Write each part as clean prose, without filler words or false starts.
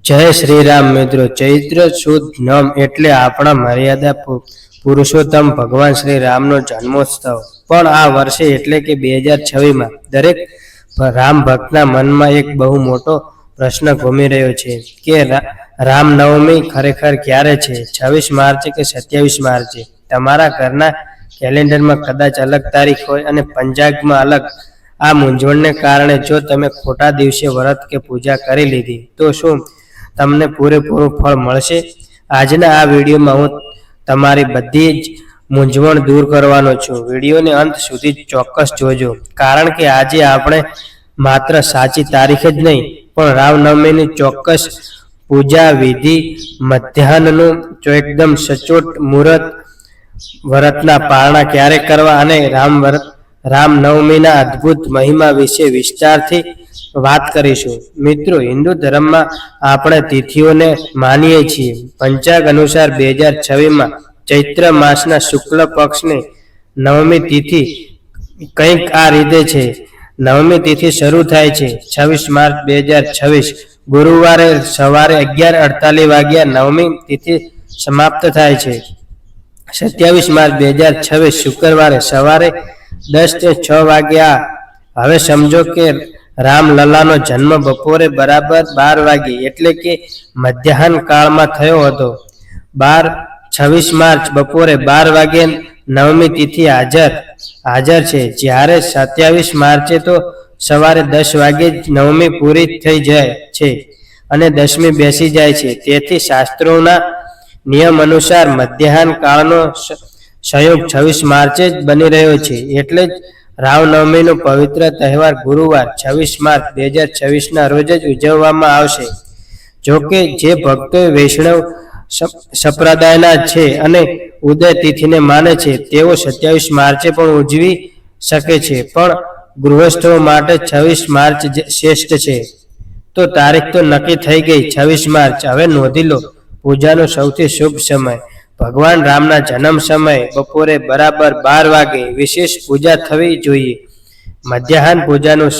જય શ્રી રામ મિત્રો। ચૈત્ર સુદ નમ એટલે આપણા મર્યાદા પુરુષોત્તમ ભગવાન શ્રી રામનો જન્મોત્સવ પણ આ વર્ષે એટલે કે 2026 દરેક રામ ભક્તના મનમાં એક બહુ મોટો પ્રશ્ન ઘૂમી રહ્યો છે કે રામનવમી ખરેખર ક્યારે છે, 26 માર્ચ કે 27 માર્ચે? તમારા ઘરના કેલેન્ડરમાં કદાચ અલગ તારીખ હોય અને પંચાંગમાં અલગ। આ મૂંઝવણને કારણે જો તમે ખોટા દિવસે વ્રત કે પૂજા કરી લીધી તો શું તમને પૂરેપૂરું ફળ મળશે? આજના આ વિડીયોમાં હું તમારી બધી જ મૂંઝવણ દૂર કરવાનો છું। વિડીયોને અંત સુધી ચોક્કસ જોજો, કારણ કે આજે આપણે માત્ર સાચી તારીખ જ નહીં પણ રામનવમીની ચોક્કસ પૂજા વિધિ, મધ્યાહનનું એકદમ સચોટ મુહૂર્ત, વ્રતના પારણા ક્યારે કરવા અને રામનવમીના અદ્ભુત મહિમા વિશે વિસ્તારથી વાત કરીશું। મિત્રો, હિન્દુ ધર્મમાં આપણે તિથિઓને માનીએ છીએ। પંચાંગ અનુસાર 2026 ચૈત્ર માસના શુક્લ પક્ષની નવમી તિથિ કંઈક આ રીતે છે। નવમી તિથિ શરૂ થાય છે 26 માર્ચ 2026 ગુરુવારે સવારે 11:48 વાગ્યા નવમી તિથિ સમાપ્ત થાય છે। 27 માર્ચ 2026 શુક્રવારે સવારે 10:06 વાગ્યા। હવે સમજો કે રામલલાનો જન્મ બપોરે બરાબર 12 વાગે એટલે કે મધ્યાહન કાળમાં થયો હતો। 26 માર્ચ બપોરે 12 વાગે નવમી તિથિ હાજર છે, જ્યારે 27 માર્ચે તો સવારે 10 વાગે જ નવમી પૂરી થઈ જાય છે અને દસમી બેસી જાય છે। તેથી શાસ્ત્રોના નિયમ અનુસાર મધ્યાહન કાળનો સંયોગ 26 માર્ચે જ બની રહ્યો છે। એટલે જ રામનવમીનો પવિત્ર તહેવાર ગુરુવાર 26 માર્ચ 2026 રોજ જ ઉજવવામાં આવશે। જોકે જે ભક્તો વૈષ્ણવ સંપ્રદાયના છે અને ઉદય તિથિને માને છે તેઓ 27 માર્ચે પણ ઉજવી શકે છે, પણ ગૃહસ્થો માટે 26 માર્ચ શ્રેષ્ઠ છે। તો તારીખ તો નક્કી થઈ ગઈ 26 માર્ચ। હવે નોંધી લો પૂજાનો સૌથી શુભ સમય। ભગવાન રામના જન્મ સમયે બપોરે બરાબર 12 વાગે વિશેષ પૂજા થવી જોઈએ। મધ્યાહન પૂજાનું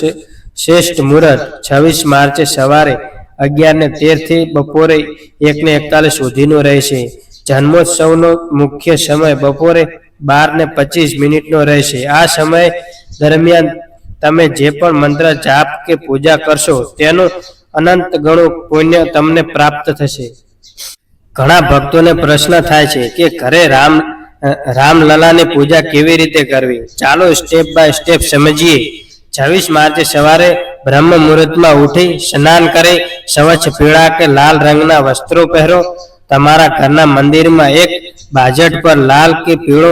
શ્રેષ્ઠ મુહૂર્ત 26 માર્ચે સવારે 11:13 થી બપોરે 1:41 સુધીનું રહેશે। જન્મોત્સવનો મુખ્ય સમય બપોરે 12:25 રહેશે। આ સમય દરમિયાન તમે જે પણ મંત્ર જાપ કે પૂજા કરશો તેનું અનંત ગણું પુણ્ય તમને પ્રાપ્ત થશે। ઘણા ભક્તોને પ્રશ્ન થાય છે કે ઘરે રામલલાની પૂજા કેવી રીતે કરવી? ચાલો સ્ટેપ બાય સ્ટેપ સમજીએ। 26 માર્ચે સવારે બ્રહ્મ મુહૂર્તમાં ઉઠી સ્નાન કરી સ્વચ્છ પીળા કે લાલ રંગના વસ્ત્રો પહેરો। તમારા ઘરના મંદિરમાં એક બાજટ પર લાલ કે પીળો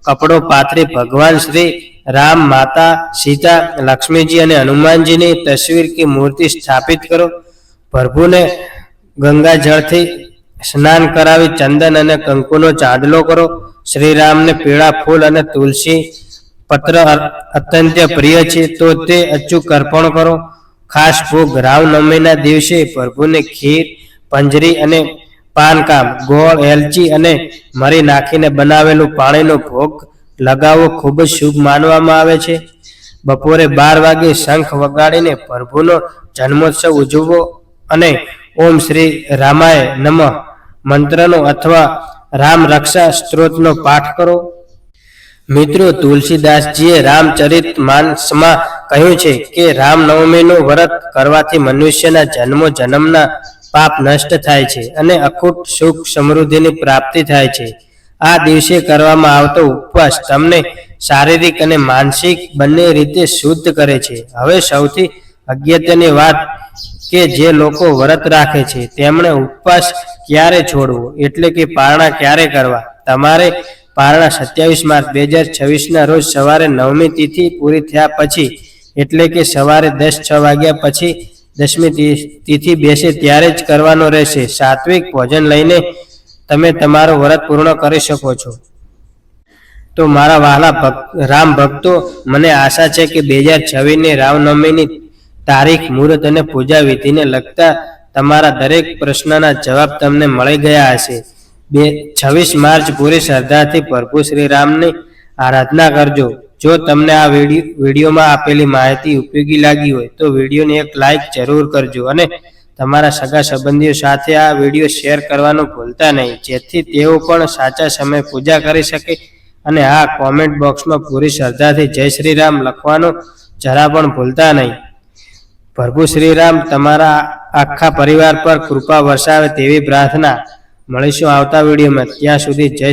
કપડો પાથરી ભગવાન શ્રી રામ, માતા સીતા, લક્ષ્મીજી અને હનુમાનજીની તસવીર કે મૂર્તિ સ્થાપિત કરો। પ્રભુને ગંગા જળથી સ્નાન કરાવી ચંદન અને કંકુનો ચાંદલો કરો। શ્રી રામને પીળા ફૂલ અને તુલસી પત્ર અત્યંત પ્રિય છે તો તે અચૂક અર્પણ કરો। ખાસ ભોગ રામનવમીના દિવસે પ્રભુને ખીર, પંજરી અને પાનકામ, ગોળ, એલચી અને મરી નાખીને બનાવેલું પાણીનો ભોગ લગાવવો ખૂબ જ શુભ માનવામાં આવે છે। બપોરે 12 વાગે શંખ વગાડીને પ્રભુનો જન્મોત્સવ ઉજવવો અને ઓમ શ્રી રામાય નમઃ મંત્રનો અથવા રામ રક્ષા સ્ત્રોતનો પાઠ કરો। મિત્રો, તુલસીદાસજીએ રામચરિત માનસમાં કહ્યું છે કે રામનવમીનું વ્રત કરવાથી મનુષ્યના જન્મના પાપ નષ્ટ થાય છે અને અખૂટ સુખ સમૃદ્ધિની પ્રાપ્તિ થાય છે। આ દિવસે કરવામાં આવતો ઉપવાસ તમને શારીરિક અને માનસિક બંને રીતે શુદ્ધ કરે છે। હવે સૌથી અગત્યની વાત કે જે લોકો વ્રત રાખે છે તેમણે ઉપવાસ ક્યારે છોડવો એટલે કે પારણા ક્યારે કરવા? તમારે પારણા 27 માર્ચ 2026 રોજ સવારે નવમી તિથિ પૂરી થયા પછી એટલે કે સવારે 10:06 વાગ્યા પછી દસમી તિથિ બેસે ત્યારે જ કરવાનો રહેશે। સાત્વિક ભોજન લઈને તમે તમારો વ્રત પૂર્ણ કરી શકો છો। તો મારા વહાલા રામ ભક્તો, મને આશા છે કે 2026ની રામનવમીની તારીખ, મુહૂર્ત અને પૂજા વિધિને લગતા તમારા દરેક પ્રશ્નના જવાબ તમને મળી ગયા હશે। 26 માર્ચ પૂરી શ્રદ્ધાથી પ્રભુ શ્રી રામની આરાધના કરજો। જો તમને આ વિડીયોમાં આપેલી માહિતી ઉપયોગી લાગી હોય તો વિડીયોને એક લાઈક જરૂર કરજો અને તમારા સગા સંબંધીઓ સાથે આ વિડીયો શેર કરવાનું ભૂલતા નહીં, જેથી તેઓ પણ સાચા સમયે પૂજા કરી શકે. અને હા, કોમેન્ટ બોક્સમાં પૂરી શ્રદ્ધાથી જય શ્રી રામ લખવાનું જરા પણ ભૂલતા નહીં. પ્રભુ શ્રી રામ તમારા આખા પરિવાર પર કૃપા વરસાવે તેવી પ્રાર્થના. મળીશું આવતા વિડીયોમાં. ત્યાં સુધી જય